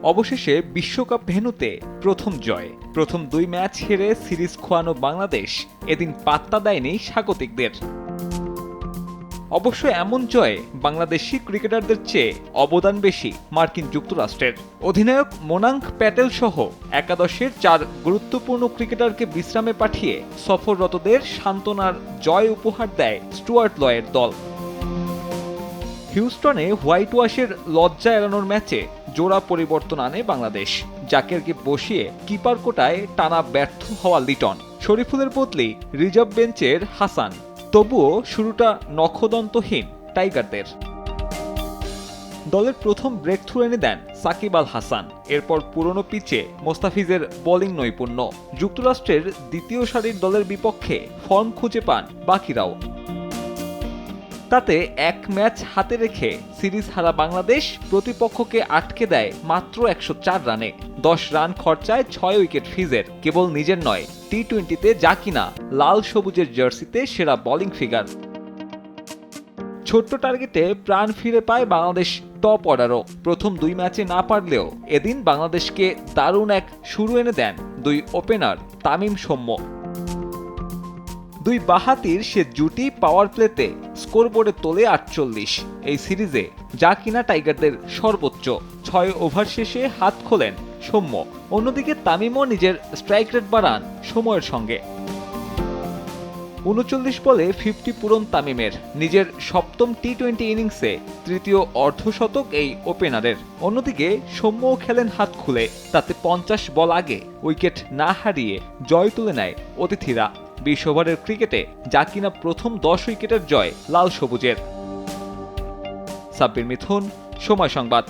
অবশেষে বিশ্বকাপ ভেন্যুতে প্রথম জয়। প্রথম 2 ম্যাচ হেরে সিরিজ খোয়ানো বাংলাদেশ এদিন পাত্তা দেয়নি স্বাগতিকদের। অবশ্য এমন জয়ে বাংলাদেশি ক্রিকেটারদের চেয়ে অবদান বেশি মার্কিন যুক্তরাষ্ট্রের। অধিনায়ক মোনাঙ্ক প্যাটেল সহ একাদশের 4 গুরুত্বপূর্ণ ক্রিকেটারকে বিশ্রামে পাঠিয়ে সফররতদের সান্ত্বনার জয় উপহার দেয় স্টুয়ার্ট লয়ের দল। হিউস্টনে হোয়াইট ওয়াশের লজ্জা এড়ানোর ম্যাচে জোড়া পরিবর্তন আনে বাংলাদেশ। জাকেরকে বসিয়ে কিপার কোটায় টানা ব্যর্থ হওয়া লিটন, শরীফুলের বদলে রিজার্ভ বেঞ্চের হাসান। তবুও শুরুটা নখদন্তহীন টাইগারদের। দলের প্রথম ব্রেক থ্রু এনে দেন সাকিব আল হাসান। এরপর পুরনো পিচে মোস্তাফিজের বোলিং নৈপুণ্য। যুক্তরাষ্ট্রের দ্বিতীয় সারির দলের বিপক্ষে ফর্ম খুঁজে পান বাকিরাও। তাতে এক ম্যাচ হাতে রেখে সিরিজ হারা বাংলাদেশ প্রতিপক্ষকে আটকে দেয় মাত্র 104 রানে। 10 রান খরচায় 6 উইকেট ফিজের। কেবল নিজের নয়, টি-20তে যা কিনা লাল সবুজের জার্সিতে সেরা বোলিং ফিগার। ছোট্ট টার্গেটে প্রাণ ফিরে পায় বাংলাদেশ টপ অর্ডারও। প্রথম 2 ম্যাচে না পারলেও এদিন বাংলাদেশকে দারুণ এক শুরু এনে দেন 2 ওপেনার তামিম সৌম্য। 2 বাঁহাতির সে জুটি পাওয়ার প্লেতে স্কোরবোর্ডে তোলে 48। এই সিরিজে যা কিনা টাইগারদের সর্বোচ্চ। 6 ওভার শেষে হাত খোলেন সৌম্য। অন্যদিকে তামিমও নিজের স্ট্রাইক রেট বাড়ান সময়ের সঙ্গে। 39 বলে 50 পূরণ তামিমের। নিজের সপ্তম টি-20 ইনিংসে তৃতীয় অর্ধশতক এই ওপেনারের। অন্যদিকে সৌম্যও খেলেন হাত খুলে। তাতে 50 বল আগে উইকেট না হারিয়ে জয় তুলে নেয় অতিথিরা। 20 ওভারের ক্রিকেটে যা কিনা প্রথম 10 উইকেটের জয় লাল সবুজের। সাব্বির মিথুন, সময় সংবাদ।